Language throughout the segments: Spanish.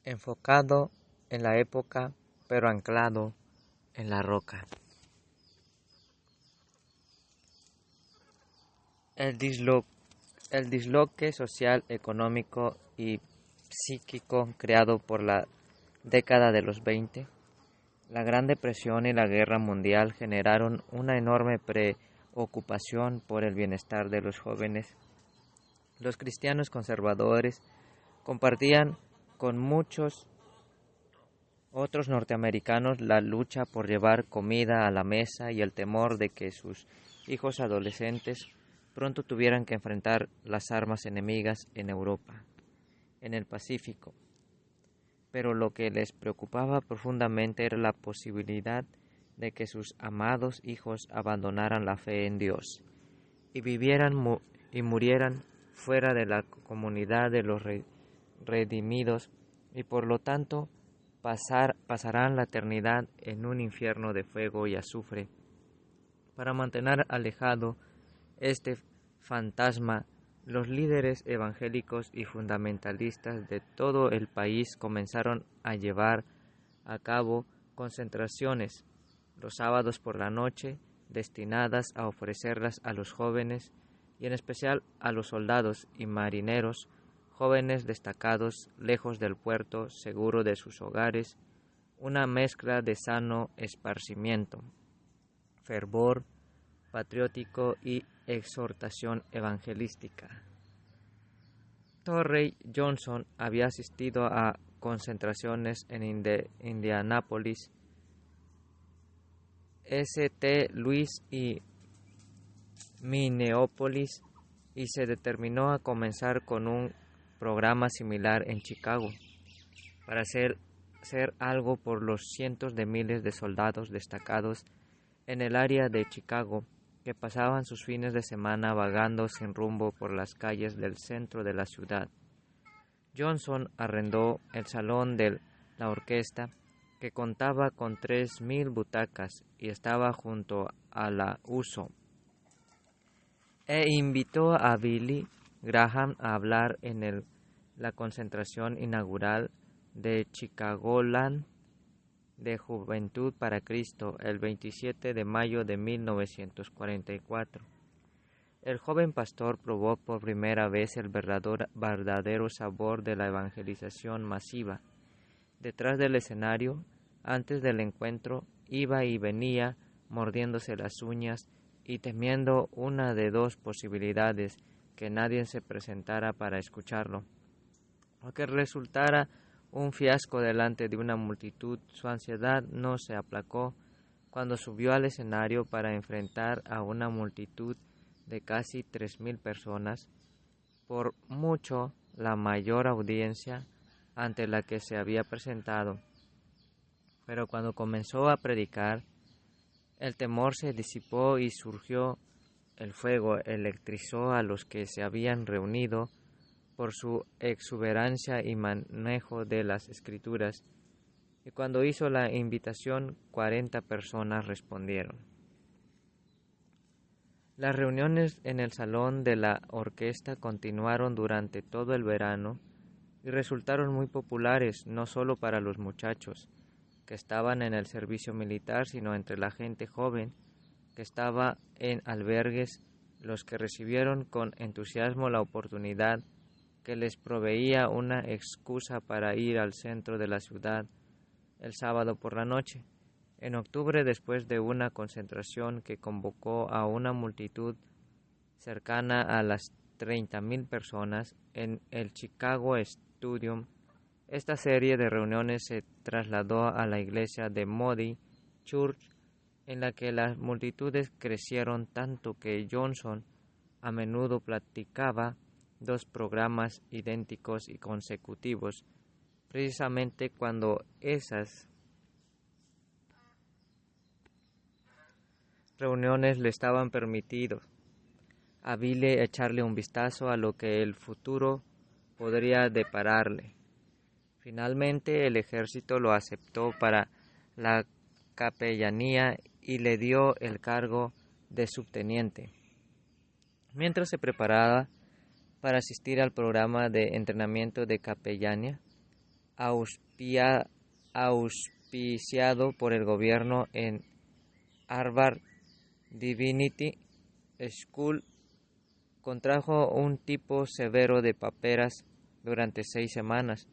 enfocado en la época, pero anclado en la roca. El disloque social, económico y psíquico creado por la década de los 20, la Gran Depresión y la Guerra Mundial generaron una enorme preocupación por el bienestar de los jóvenes. Los cristianos conservadores compartían con muchos otros norteamericanos la lucha por llevar comida a la mesa y el temor de que sus hijos adolescentes pronto tuvieran que enfrentar las armas enemigas en Europa, en el Pacífico. Pero lo que les preocupaba profundamente era la posibilidad de que sus amados hijos abandonaran la fe en Dios y vivieran y murieran fuera de la comunidad de los redimidos y por lo tanto pasarán la eternidad en un infierno de fuego y azufre. Para mantener alejado este fantasma, los líderes evangélicos y fundamentalistas de todo el país comenzaron a llevar a cabo concentraciones los sábados por la noche destinadas a ofrecerlas a los jóvenes y en especial a los soldados y marineros jóvenes destacados lejos del puerto seguro de sus hogares, una mezcla de sano esparcimiento, fervor patriótico y exhortación evangelística. Torrey Johnson había asistido a concentraciones en Indianápolis, St. Louis y Minneapolis y se determinó a comenzar con un programa similar en Chicago para hacer algo por los cientos de miles de soldados destacados en el área de Chicago que pasaban sus fines de semana vagando sin rumbo por las calles del centro de la ciudad. Johnson arrendó el salón de la orquesta, que contaba con 3,000 butacas y estaba junto a la uso, e invitó a Billy Graham a hablar en la concentración inaugural de Chicagoland de Juventud para Cristo el 27 de mayo de 1944. El joven pastor probó por primera vez el verdadero sabor de la evangelización masiva. Detrás del escenario, antes del encuentro, iba y venía mordiéndose las uñas y temiendo una de dos posibilidades: que nadie se presentara para escucharlo, o que resultara un fiasco delante de una multitud. Su ansiedad no se aplacó cuando subió al escenario para enfrentar a una multitud de casi 3,000 personas, por mucho la mayor audiencia ante la que se había presentado. Pero cuando comenzó a predicar, el temor se disipó y surgió el fuego, electrizó a los que se habían reunido por su exuberancia y manejo de las Escrituras, y cuando hizo la invitación, 40 personas respondieron. Las reuniones en el salón de la orquesta continuaron durante todo el verano y resultaron muy populares, no solo para los muchachos que estaban en el servicio militar, sino entre la gente joven que estaba en albergues, los que recibieron con entusiasmo la oportunidad que les proveía una excusa para ir al centro de la ciudad el sábado por la noche. En octubre, después de una concentración que convocó a una multitud cercana a las 30,000 personas en el Chicago Stadium, esta serie de reuniones se trasladó a la iglesia de Moody Church, en la que las multitudes crecieron tanto que Johnson a menudo platicaba 2 programas idénticos y consecutivos, precisamente cuando esas reuniones le estaban permitidos a Billy echarle un vistazo a lo que el futuro podría depararle. Finalmente el ejército lo aceptó para la capellanía y le dio el cargo de subteniente. Mientras se preparaba para asistir al programa de entrenamiento de capellanía, auspiciado por el gobierno en Harvard Divinity School, contrajo un tipo severo de paperas durante 6 semanas.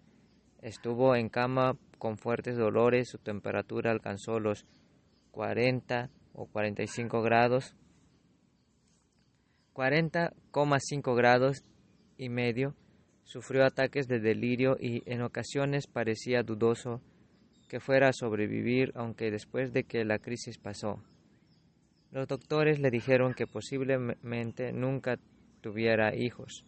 Estuvo en cama con fuertes dolores, su temperatura alcanzó los 40 o 45 grados, 40,5 grados y medio. Sufrió ataques de delirio y en ocasiones parecía dudoso que fuera a sobrevivir, aunque después de que la crisis pasó. Los doctores le dijeron que posiblemente nunca tuviera hijos.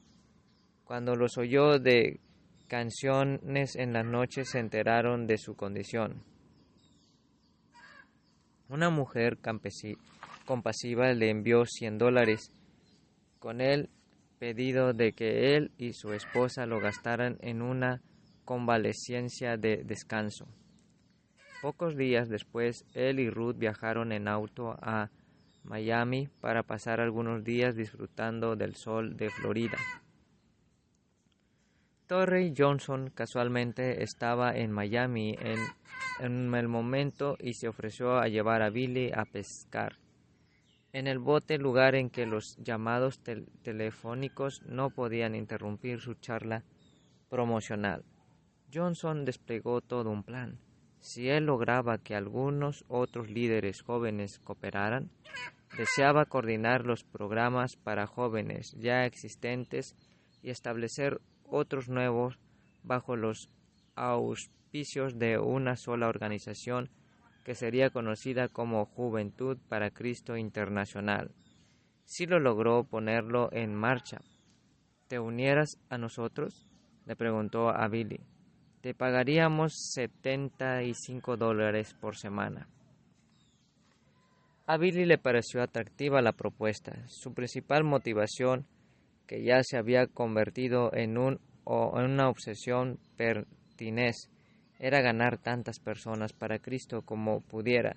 Cuando los oyó de canciones en las noches se enteraron de su condición. Una mujer compasiva le envió $100 con el pedido de que él y su esposa lo gastaran en una convalecencia de descanso. Pocos días después, él y Ruth viajaron en auto a Miami para pasar algunos días disfrutando del sol de Florida. Torrey Johnson casualmente estaba en Miami en el momento y se ofreció a llevar a Billy a pescar en el bote, lugar en que los llamados telefónicos no podían interrumpir su charla promocional. Johnson desplegó todo un plan. Si él lograba que algunos otros líderes jóvenes cooperaran, deseaba coordinar los programas para jóvenes ya existentes y establecer otros nuevos bajo los auspicios de una sola organización que sería conocida como Juventud para Cristo Internacional. Si lo logró ponerlo en marcha. ¿Te unieras a nosotros?, le preguntó a Billy. Te pagaríamos $75 por semana. A Billy le pareció atractiva la propuesta. Su principal motivación, que ya se había convertido en una obsesión pertinaz, era ganar tantas personas para Cristo como pudiera,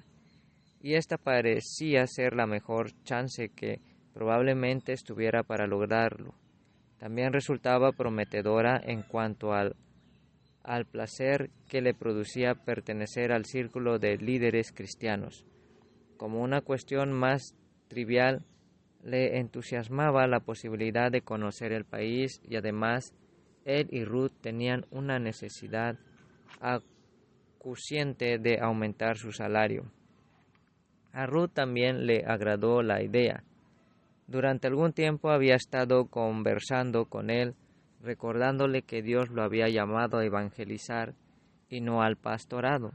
y esta parecía ser la mejor chance que probablemente estuviera para lograrlo. También resultaba prometedora en cuanto al placer que le producía pertenecer al círculo de líderes cristianos. Como una cuestión más trivial, le entusiasmaba la posibilidad de conocer el país y además él y Ruth tenían una necesidad acuciante de aumentar su salario. A Ruth también le agradó la idea. Durante algún tiempo había estado conversando con él, recordándole que Dios lo había llamado a evangelizar y no al pastorado.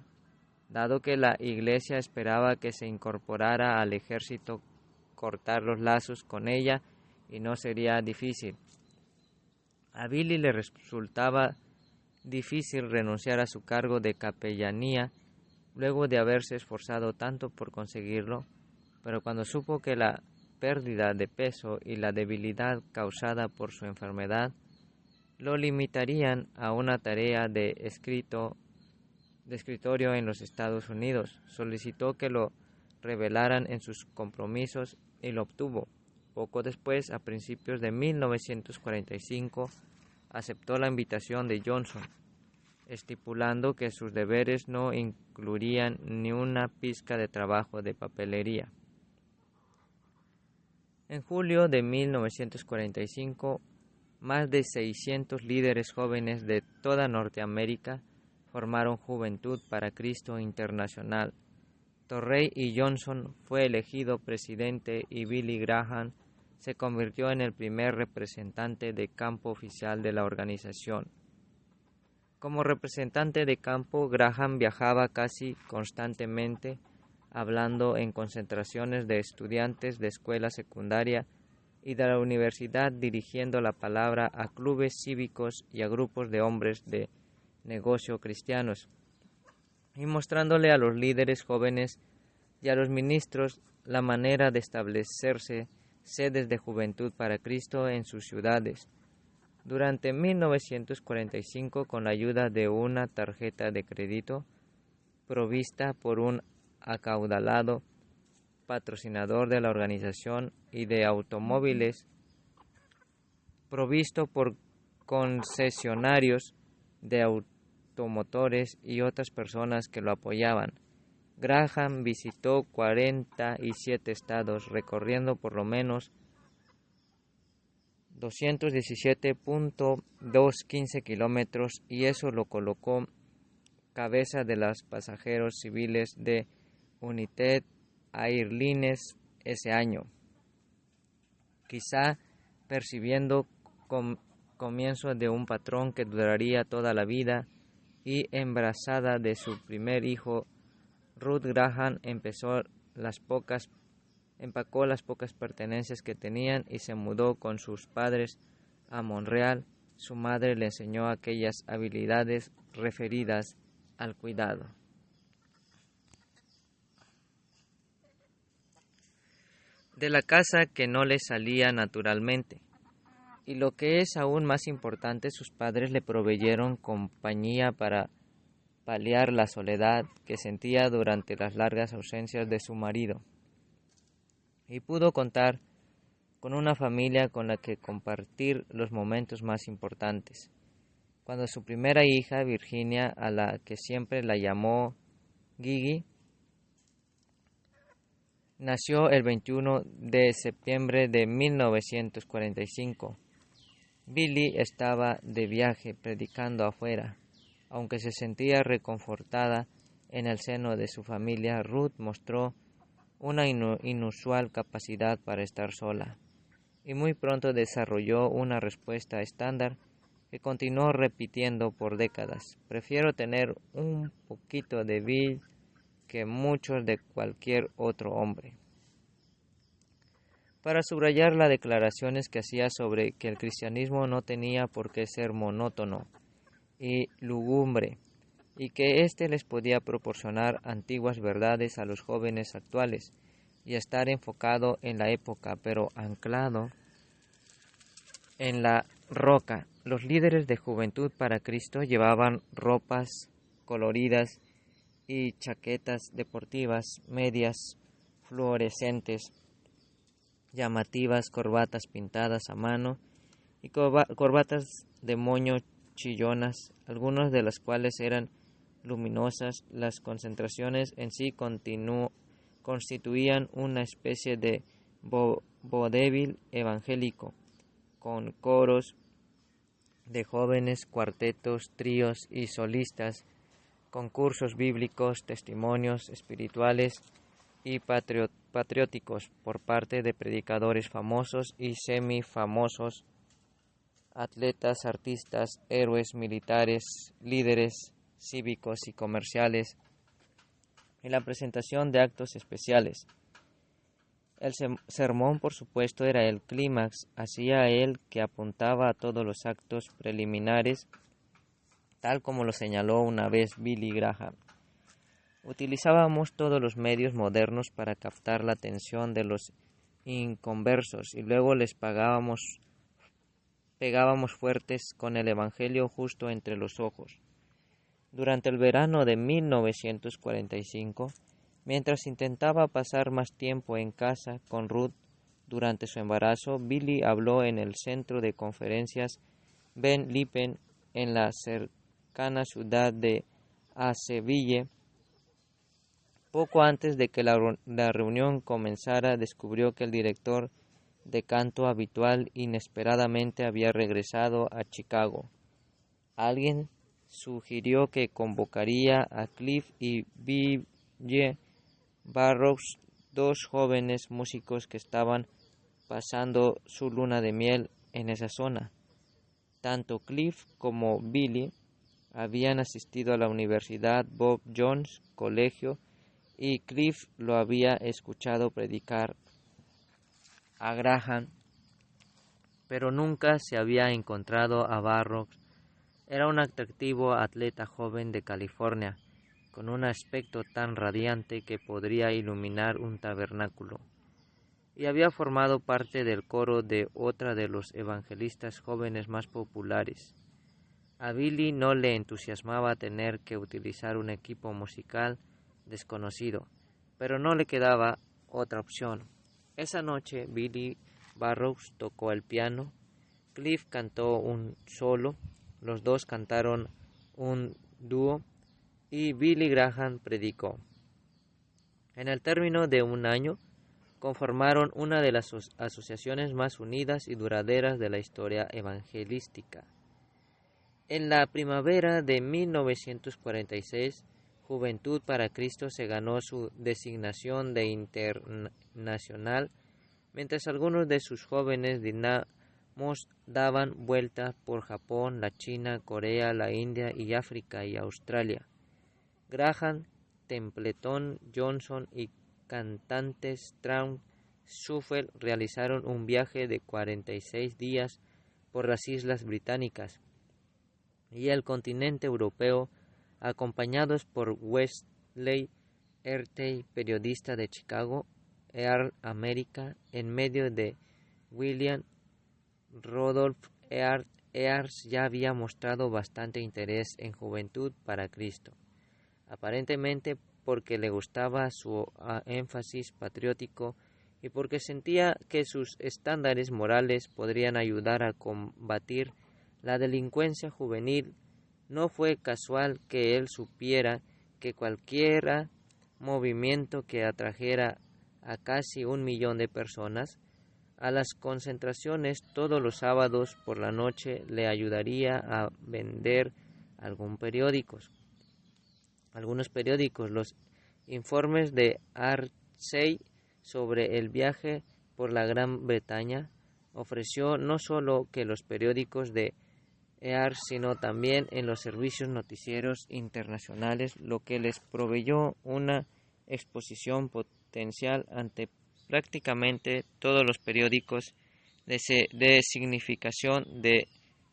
Dado que la iglesia esperaba que se incorporara al ejército, cortar los lazos con ella y no sería difícil. A Billy le resultaba difícil renunciar a su cargo de capellanía luego de haberse esforzado tanto por conseguirlo, pero cuando supo que la pérdida de peso y la debilidad causada por su enfermedad lo limitarían a una tarea de escritorio en los Estados Unidos, solicitó que lo revelaran en sus compromisos y lo obtuvo. Poco después, a principios de 1945, aceptó la invitación de Johnson, estipulando que sus deberes no incluirían ni una pizca de trabajo de papelería. En julio de 1945, más de 600 líderes jóvenes de toda Norteamérica formaron Juventud para Cristo Internacional. Torrey y Johnson fue elegido presidente y Billy Graham se convirtió en el primer representante de campo oficial de la organización. Como representante de campo, Graham viajaba casi constantemente, hablando en concentraciones de estudiantes de escuela secundaria y de la universidad, dirigiendo la palabra a clubes cívicos y a grupos de hombres de negocio cristianos, y mostrándole a los líderes jóvenes y a los ministros la manera de establecerse sedes de Juventud para Cristo en sus ciudades. Durante 1945, con la ayuda de una tarjeta de crédito provista por un acaudalado patrocinador de la organización y de automóviles provisto por concesionarios de automotores y otras personas que lo apoyaban. Graham visitó 47 estados, recorriendo por lo menos 217.215 kilómetros, y eso lo colocó cabeza de los pasajeros civiles de United Airlines ese año, quizá percibiendo comienzo de un patrón que duraría toda la vida, y embarazada de su primer hijo, Ruth Graham empacó las pocas pertenencias que tenían y se mudó con sus padres a Montreal. Su madre le enseñó aquellas habilidades referidas al cuidado. De la casa que no le salía naturalmente. Y lo que es aún más importante, sus padres le proveyeron compañía para paliar la soledad que sentía durante las largas ausencias de su marido. Y pudo contar con una familia con la que compartir los momentos más importantes. Cuando su primera hija, Virginia, a la que siempre la llamó Gigi, nació el 21 de septiembre de 1945. Billy estaba de viaje predicando afuera. Aunque se sentía reconfortada en el seno de su familia, Ruth mostró una inusual capacidad para estar sola, y muy pronto desarrolló una respuesta estándar que continuó repitiendo por décadas: prefiero tener un poquito de Bill que muchos de cualquier otro hombre. Para subrayar las declaraciones que hacía sobre que el cristianismo no tenía por qué ser monótono y lúgubre, y que éste les podía proporcionar antiguas verdades a los jóvenes actuales, y estar enfocado en la época, pero anclado en la roca. Los líderes de Juventud para Cristo llevaban ropas coloridas y chaquetas deportivas, medias fluorescentes, llamativas corbatas pintadas a mano y corbatas de moño chillonas, algunas de las cuales eran luminosas. Las concentraciones en sí constituían una especie de vodevil evangélico, con coros de jóvenes, cuartetos, tríos y solistas, concursos bíblicos, testimonios espirituales y patrióticos por parte de predicadores famosos y semifamosos, atletas, artistas, héroes militares, líderes cívicos y comerciales, y la presentación de actos especiales. El sermón, por supuesto, era el clímax, hacia él que apuntaba a todos los actos preliminares, tal como lo señaló una vez Billy Graham. Utilizábamos todos los medios modernos para captar la atención de los inconversos y luego les pegábamos fuertes con el Evangelio justo entre los ojos. Durante el verano de 1945, mientras intentaba pasar más tiempo en casa con Ruth durante su embarazo, Billy habló en el centro de conferencias Ben Lippen en la cercana ciudad de Asseville. Poco antes de que la reunión comenzara, descubrió que el director de canto habitual inesperadamente había regresado a Chicago. Alguien sugirió que convocaría a Cliff y Ville Barrows, dos jóvenes músicos que estaban pasando su luna de miel en esa zona. Tanto Cliff como Billy habían asistido a la Universidad Bob Jones Colegio, y Cliff lo había escuchado predicar a Graham, pero nunca se había encontrado a Barrows. Era un atractivo atleta joven de California, con un aspecto tan radiante que podría iluminar un tabernáculo, y había formado parte del coro de otra de los evangelistas jóvenes más populares. A Billy no le entusiasmaba tener que utilizar un equipo musical desconocido, pero no le quedaba otra opción. Esa noche Billy Barrows tocó el piano, Cliff cantó un solo, los dos cantaron un dúo y Billy Graham predicó. En el término de un año, conformaron una de las asociaciones más unidas y duraderas de la historia evangelística. En la primavera de 1946, Juventud para Cristo se ganó su designación de internacional, mientras algunos de sus jóvenes dinamos daban vuelta por Japón, la China, Corea, la India y África y Australia. Graham, Templeton, Johnson y cantantes Traum Shuffle realizaron un viaje de 46 días por las Islas Británicas y el continente europeo, acompañados por Wesley Ertey, periodista de Chicago, Earl America, en medio de William Rudolph Earls ya había mostrado bastante interés en Juventud para Cristo, aparentemente porque le gustaba su énfasis patriótico y porque sentía que sus estándares morales podrían ayudar a combatir la delincuencia juvenil. No fue casual que él supiera que cualquier movimiento que atrajera a casi 1 millón de personas a las concentraciones todos los sábados por la noche le ayudaría a vender algunos periódicos. Los informes de Arcey sobre el viaje por la Gran Bretaña ofreció no solo que los periódicos de EAR, sino también en los servicios noticieros internacionales, lo que les proveyó una exposición potencial ante prácticamente todos los periódicos de significación de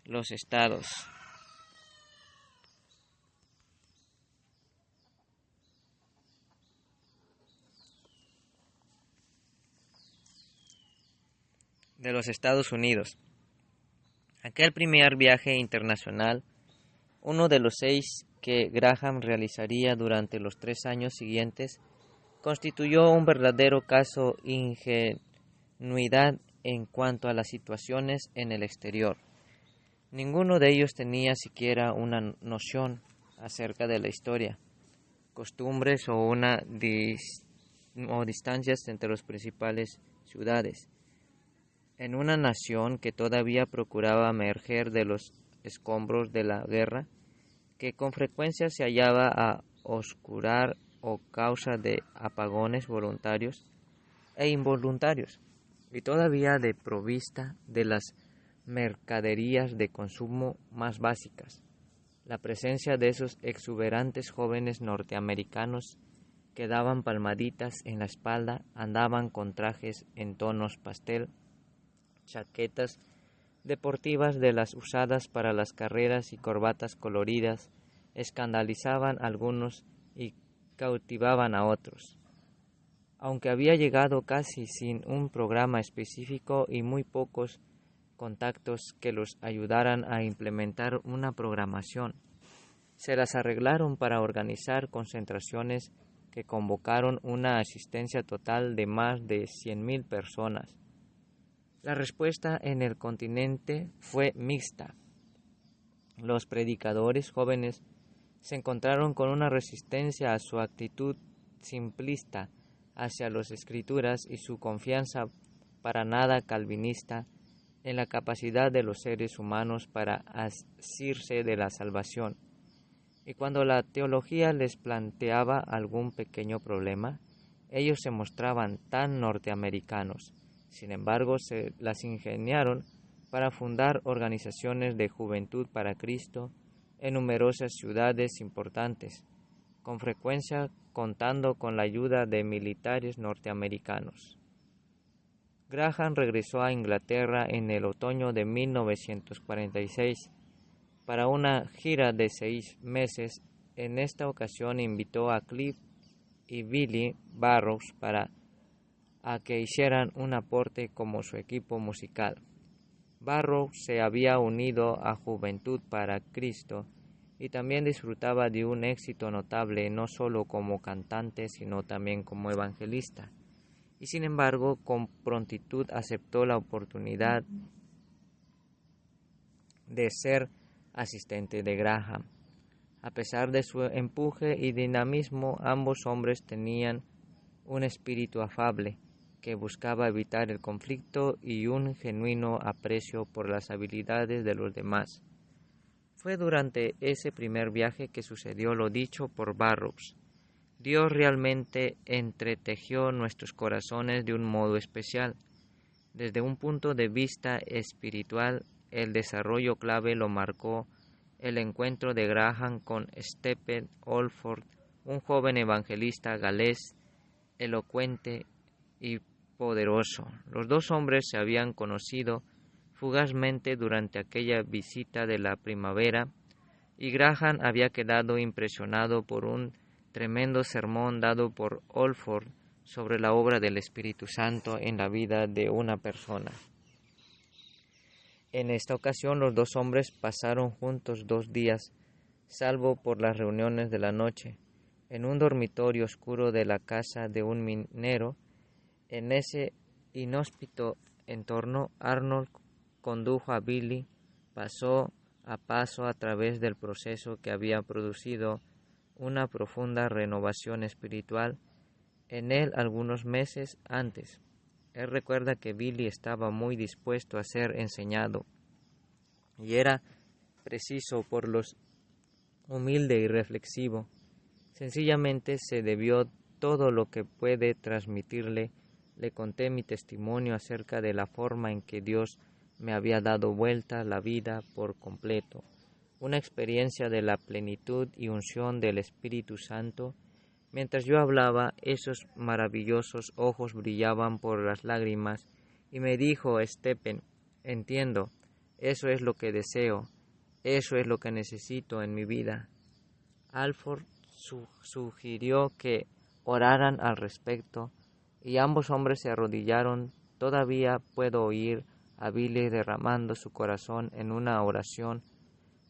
los estados. De los Estados Unidos. Aquel primer viaje internacional, uno de los 6 que Graham realizaría durante los 3 años siguientes, constituyó un verdadero caso de ingenuidad en cuanto a las situaciones en el exterior. Ninguno de ellos tenía siquiera una noción acerca de la historia, costumbres o distancias entre las principales ciudades. En una nación que todavía procuraba emerger de los escombros de la guerra, que con frecuencia se hallaba a oscurar o causa de apagones voluntarios e involuntarios, y todavía desprovista de las mercaderías de consumo más básicas. La presencia de esos exuberantes jóvenes norteamericanos que daban palmaditas en la espalda, andaban con trajes en tonos pastel, chaquetas deportivas de las usadas para las carreras y corbatas coloridas, escandalizaban a algunos y cautivaban a otros. Aunque había llegado casi sin un programa específico y muy pocos contactos que los ayudaran a implementar una programación, se las arreglaron para organizar concentraciones que convocaron una asistencia total de más de 100,000 personas. La respuesta en el continente fue mixta. Los predicadores jóvenes se encontraron con una resistencia a su actitud simplista hacia las Escrituras y su confianza para nada calvinista en la capacidad de los seres humanos para asirse de la salvación. Y cuando la teología les planteaba algún pequeño problema, ellos se mostraban tan norteamericanos. Sin embargo, se las ingeniaron para fundar organizaciones de Juventud para Cristo en numerosas ciudades importantes, con frecuencia contando con la ayuda de militares norteamericanos. Graham regresó a Inglaterra en el otoño de 1946 para una gira de 6 meses. En esta ocasión invitó a Cliff y Billy Barrows para que hicieran un aporte como su equipo musical. Barrows se había unido a Juventud para Cristo y también disfrutaba de un éxito notable no solo como cantante sino también como evangelista, y sin embargo con prontitud aceptó la oportunidad de ser asistente de Graham. A pesar de su empuje y dinamismo, ambos hombres tenían un espíritu afable que buscaba evitar el conflicto y un genuino aprecio por las habilidades de los demás. Fue durante ese primer viaje que sucedió lo dicho por Burroughs. Dios realmente entretejió nuestros corazones de un modo especial. Desde un punto de vista espiritual, el desarrollo clave lo marcó el encuentro de Graham con Stephen Olford, un joven evangelista galés, elocuente y poderoso. Los dos hombres se habían conocido fugazmente durante aquella visita de la primavera, y Graham había quedado impresionado por un tremendo sermón dado por Olford sobre la obra del Espíritu Santo en la vida de una persona. En esta ocasión los dos hombres pasaron juntos 2 días, salvo por las reuniones de la noche, en un dormitorio oscuro de la casa de un minero. En ese inhóspito entorno, Arnold condujo a Billy paso a paso a través del proceso que había producido una profunda renovación espiritual en él algunos meses antes. Él recuerda que Billy estaba muy dispuesto a ser enseñado, y era preciso por los humilde y reflexivo. Sencillamente se debió todo lo que puede transmitirle. Le conté mi testimonio acerca de la forma en que Dios me había dado vuelta la vida por completo, una experiencia de la plenitud y unción del Espíritu Santo. Mientras yo hablaba, esos maravillosos ojos brillaban por las lágrimas, y me dijo Stephen: entiendo, eso es lo que deseo, eso es lo que necesito en mi vida. Alford sugirió que oraran al respecto, y ambos hombres se arrodillaron. Todavía puedo oír a Billy derramando su corazón en una oración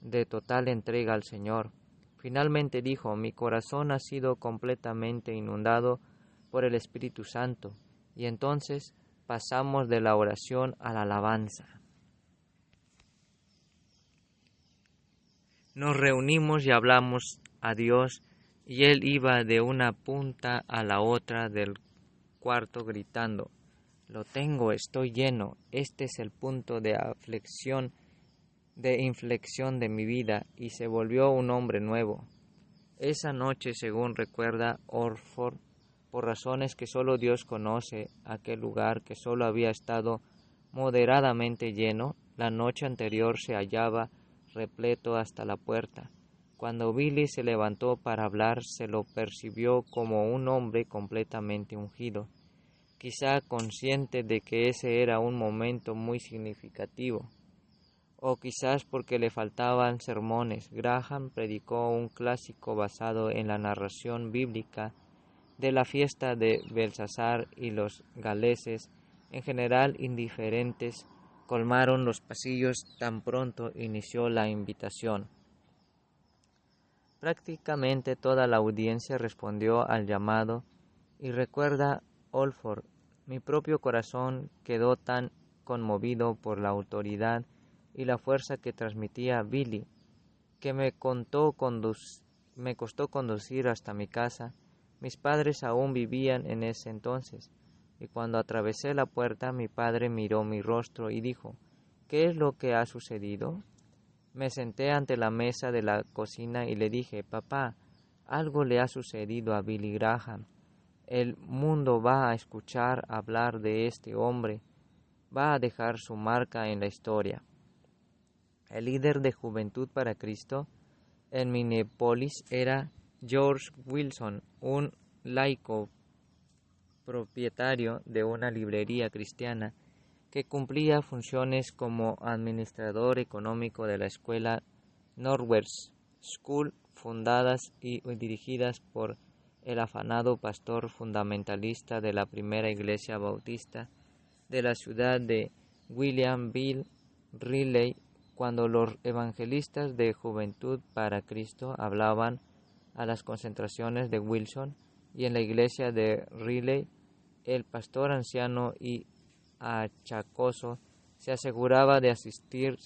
de total entrega al Señor. Finalmente dijo: mi corazón ha sido completamente inundado por el Espíritu Santo. Y entonces pasamos de la oración a la alabanza. Nos reunimos y hablamos a Dios, y él iba de una punta a la otra del cuarto gritando: lo tengo, estoy lleno, este es el punto de inflexión de mi vida, y se volvió un hombre nuevo. Esa noche, según recuerda Orford, por razones que solo Dios conoce, aquel lugar que solo había estado moderadamente lleno, la noche anterior se hallaba repleto hasta la puerta. Cuando Billy se levantó para hablar, se lo percibió como un hombre completamente ungido, quizá consciente de que ese era un momento muy significativo, o quizás porque le faltaban sermones. Graham predicó un clásico basado en la narración bíblica de la fiesta de Belsasar, y los galeses, en general indiferentes, colmaron los pasillos tan pronto inició la invitación. Prácticamente toda la audiencia respondió al llamado, y recuerda Olford, mi propio corazón quedó tan conmovido por la autoridad y la fuerza que transmitía Billy, que me costó conducir hasta mi casa. Mis padres aún vivían en ese entonces, y cuando atravesé la puerta, mi padre miró mi rostro y dijo: ¿qué es lo que ha sucedido? Me senté ante la mesa de la cocina y le dije: papá, algo le ha sucedido a Billy Graham. El mundo va a escuchar hablar de este hombre, va a dejar su marca en la historia. El líder de Juventud para Cristo en Minneapolis era George Wilson, un laico propietario de una librería cristiana que cumplía funciones como administrador económico de la escuela Northwest School, fundadas y dirigidas por el afanado pastor fundamentalista de la primera iglesia bautista de la ciudad de William Bill Riley. Cuando los evangelistas de Juventud para Cristo hablaban a las concentraciones de Wilson y en la iglesia de Riley, el pastor anciano y achacoso se aseguraba de asistir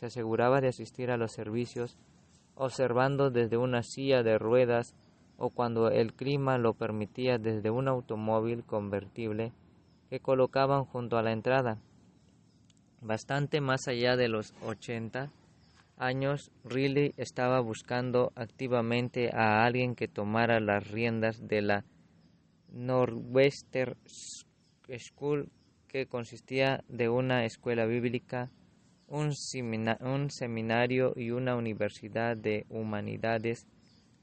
a los servicios observando desde una silla de ruedas o cuando el clima lo permitía desde un automóvil convertible que colocaban junto a la entrada. Bastante más allá de los 80 años, Riley estaba buscando activamente a alguien que tomara las riendas de la Northwestern School, que consistía de una escuela bíblica, un seminario y una universidad de humanidades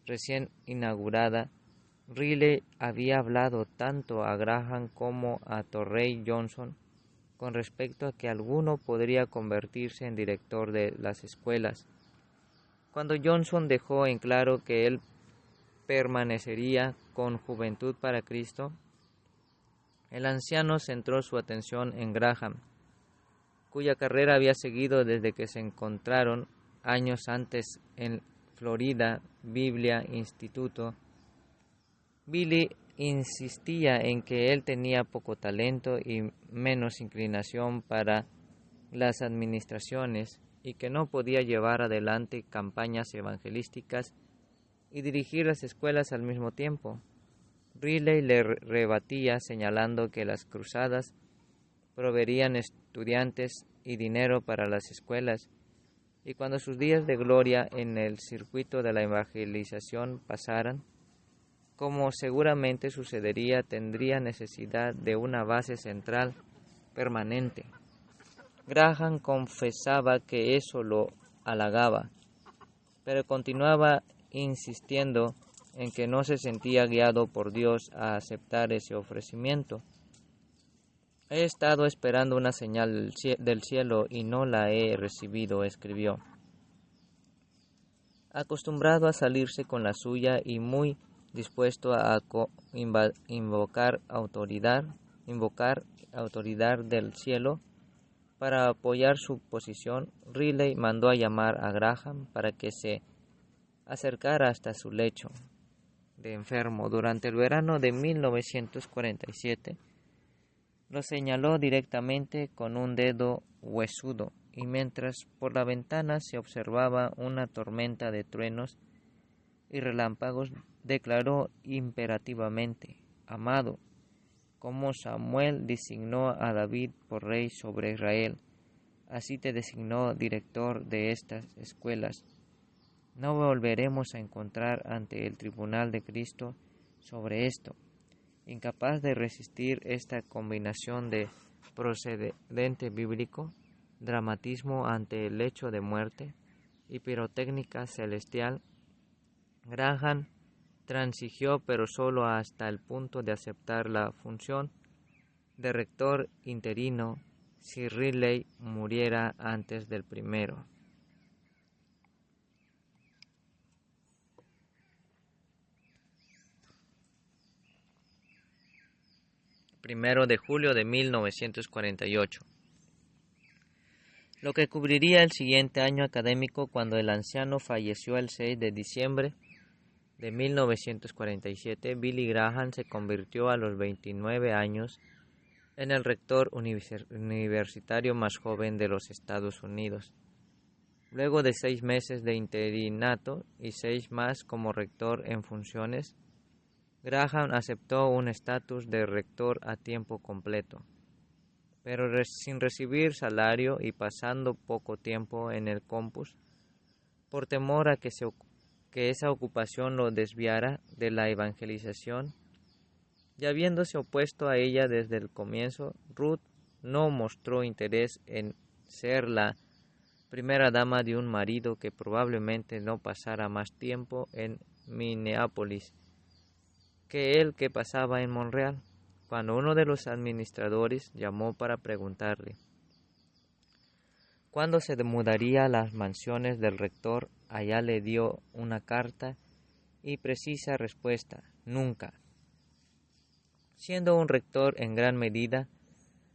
recién inaugurada. Riley había hablado tanto a Graham como a Torrey Johnson con respecto a que alguno podría convertirse en director de las escuelas. Cuando Johnson dejó en claro que él permanecería con Juventud para Cristo, el anciano centró su atención en Graham, cuya carrera había seguido desde que se encontraron años antes en Florida Biblia Instituto. Billy insistía en que él tenía poco talento y menos inclinación para las administraciones y que no podía llevar adelante campañas evangelísticas y dirigir las escuelas al mismo tiempo. Riley le rebatía señalando que las cruzadas proveerían estudiantes y dinero para las escuelas, y cuando sus días de gloria en el circuito de la evangelización pasaran, como seguramente sucedería, tendría necesidad de una base central permanente. Graham confesaba que eso lo halagaba, pero continuaba insistiendo en que no se sentía guiado por Dios a aceptar ese ofrecimiento. He estado esperando una señal del cielo y no la he recibido, escribió. Acostumbrado a salirse con la suya y muy dispuesto a invocar autoridad del cielo para apoyar su posición, Riley mandó a llamar a Graham para que se acercara hasta su lecho de enfermo. Durante el verano de 1947, lo señaló directamente con un dedo huesudo, y mientras por la ventana se observaba una tormenta de truenos y relámpagos, declaró imperativamente: «Amado, como Samuel designó a David por rey sobre Israel, así te designó director de estas escuelas. No volveremos a encontrar ante el tribunal de Cristo sobre esto». Incapaz de resistir esta combinación de procedente bíblico, dramatismo ante el lecho de muerte y pirotécnica celestial, Graham transigió, pero solo hasta el punto de aceptar la función de rector interino si Riley muriera antes del 1 de julio de 1948, lo que cubriría el siguiente año académico cuando el anciano falleció el 6 de diciembre de 1947. Billy Graham se convirtió a los 29 años en el rector universitario más joven de los Estados Unidos. Luego de 6 meses de interinato y 6 más como rector en funciones, Graham aceptó un estatus de rector a tiempo completo, pero sin recibir salario y pasando poco tiempo en el campus, por temor a que esa ocupación lo desviara de la evangelización. Y habiéndose opuesto a ella desde el comienzo, Ruth no mostró interés en ser la primera dama de un marido que probablemente no pasara más tiempo en Minneapolis que el que pasaba en Montreal. Cuando uno de los administradores llamó para preguntarle cuándo se mudaría a las mansiones del rector, allá le dio una carta y precisa respuesta: nunca. Siendo un rector en gran medida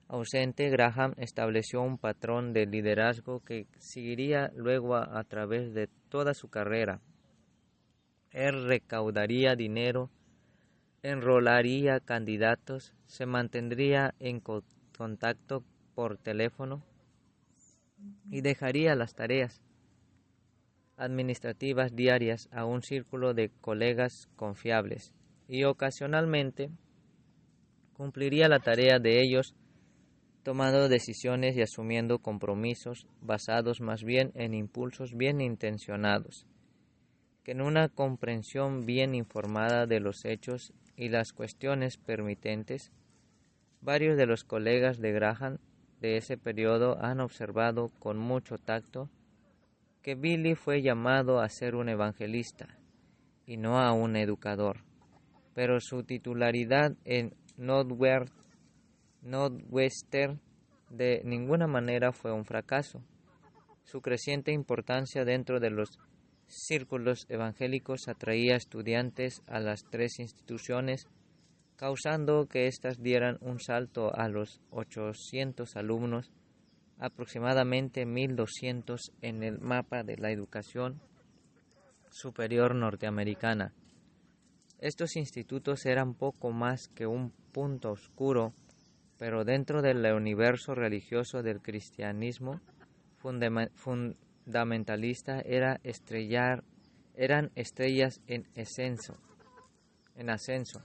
ausente, Graham estableció un patrón de liderazgo que seguiría luego a través de toda su carrera. Él recaudaría dinero, enrolaría candidatos, se mantendría en contacto por teléfono y dejaría las tareas. administrativas diarias a un círculo de colegas confiables y ocasionalmente cumpliría la tarea de ellos tomando decisiones y asumiendo compromisos basados más bien en impulsos bien intencionados que en una comprensión bien informada de los hechos y las cuestiones permitentes. Varios de los colegas de Graham de ese periodo han observado con mucho tacto que Billy fue llamado a ser un evangelista y no a un educador, pero su titularidad en Northwestern de ninguna manera fue un fracaso. Su creciente importancia dentro de los círculos evangélicos atraía estudiantes a las tres instituciones, causando que éstas dieran un salto a los 800 alumnos, aproximadamente 1.200 en el mapa de la educación superior norteamericana. Estos institutos eran poco más que un punto oscuro, pero dentro del universo religioso del cristianismo fundamentalista eran estrellas en ascenso.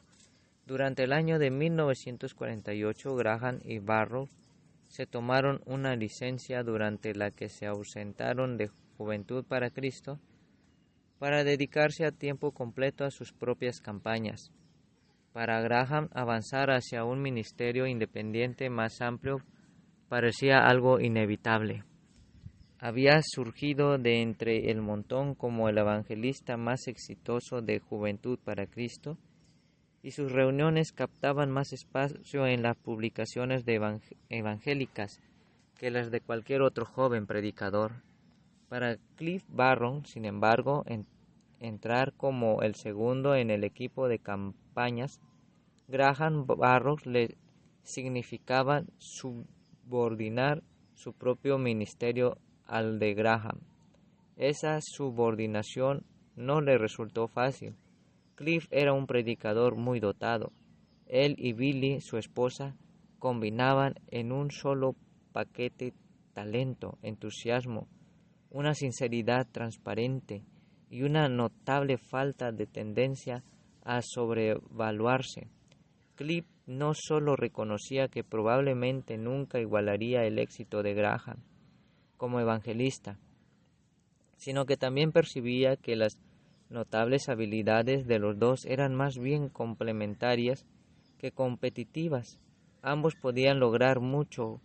Durante el año de 1948, Graham y Barrow se tomaron una licencia durante la que se ausentaron de Juventud para Cristo para dedicarse a tiempo completo a sus propias campañas. Para Graham, avanzar hacia un ministerio independiente más amplio parecía algo inevitable. Había surgido de entre el montón como el evangelista más exitoso de Juventud para Cristo, y sus reuniones captaban más espacio en las publicaciones evangélicas que las de cualquier otro joven predicador. Para Cliff Barron, sin embargo, entrar como el segundo en el equipo de campañas, Graham Barrows le significaba subordinar su propio ministerio al de Graham. Esa subordinación no le resultó fácil. Cliff era un predicador muy dotado. Él y Billy, su esposa, combinaban en un solo paquete talento, entusiasmo, una sinceridad transparente y una notable falta de tendencia a sobrevaluarse. Cliff no solo reconocía que probablemente nunca igualaría el éxito de Graham como evangelista, sino que también percibía que las notables habilidades de los dos eran más bien complementarias que competitivas. Ambos podían lograr mucho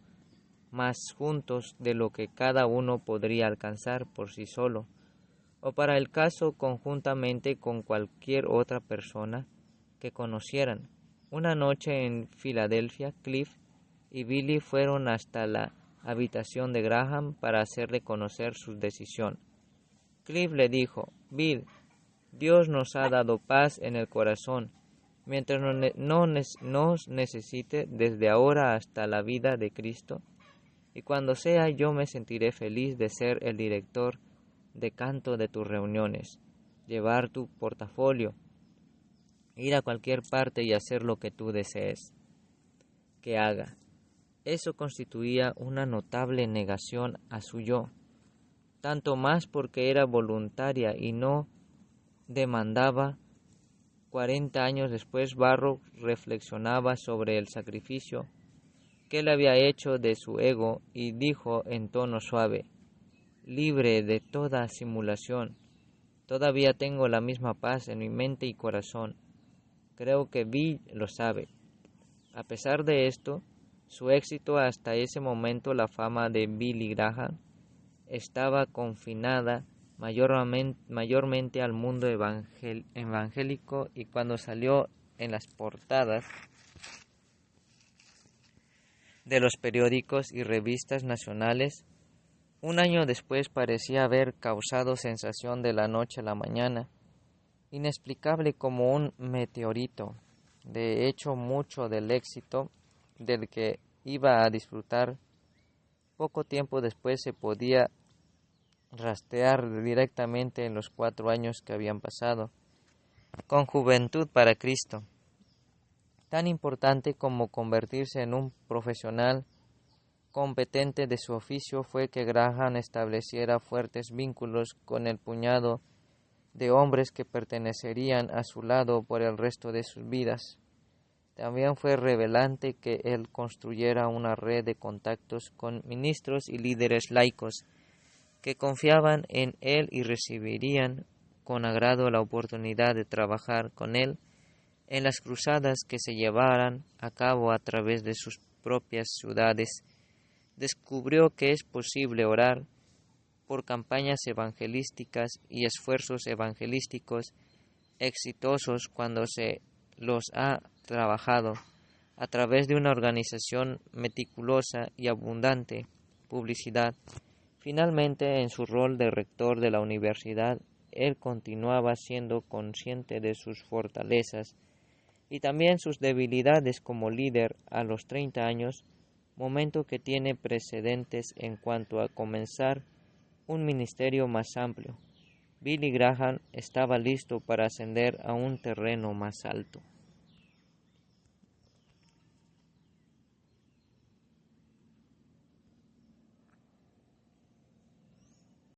más juntos de lo que cada uno podría alcanzar por sí solo, o para el caso conjuntamente con cualquier otra persona que conocieran. Una noche en Filadelfia, Cliff y Billy fueron hasta la habitación de Graham para hacerle conocer su decisión. Cliff le dijo: «Bill, Dios nos ha dado paz en el corazón, mientras nos necesite desde ahora hasta la vida de Cristo, y cuando sea yo me sentiré feliz de ser el director de canto de tus reuniones, llevar tu portafolio, ir a cualquier parte y hacer lo que tú desees que haga». Eso constituía una notable negación a su yo, tanto más porque era voluntaria y no demandaba. 40 años después, Barrow reflexionaba sobre el sacrificio que él había hecho de su ego y dijo en tono suave, libre de toda simulación: «Todavía tengo la misma paz en mi mente y corazón. Creo que Bill lo sabe». A pesar de esto, su éxito hasta ese momento, la fama de Billy Graham, estaba confinada mayormente al mundo evangélico, y cuando salió en las portadas de los periódicos y revistas nacionales, un año después parecía haber causado sensación de la noche a la mañana, inexplicable como un meteorito. De hecho, mucho del éxito del que iba a disfrutar poco tiempo después se podía rastrear directamente en los 4 años que habían pasado con Juventud para Cristo. Tan importante como convertirse en un profesional competente de su oficio fue que Graham estableciera fuertes vínculos con el puñado de hombres que pertenecerían a su lado por el resto de sus vidas. También fue revelante que él construyera una red de contactos con ministros y líderes laicos que confiaban en él y recibirían con agrado la oportunidad de trabajar con él en las cruzadas que se llevaran a cabo a través de sus propias ciudades. Descubrió que es posible orar por campañas evangelísticas y esfuerzos evangelísticos exitosos cuando se los ha trabajado a través de una organización meticulosa y abundante publicidad. Finalmente, en su rol de rector de la universidad, él continuaba siendo consciente de sus fortalezas y también sus debilidades como líder a los 30 años, momento que tiene precedentes en cuanto a comenzar un ministerio más amplio. Billy Graham estaba listo para ascender a un terreno más alto.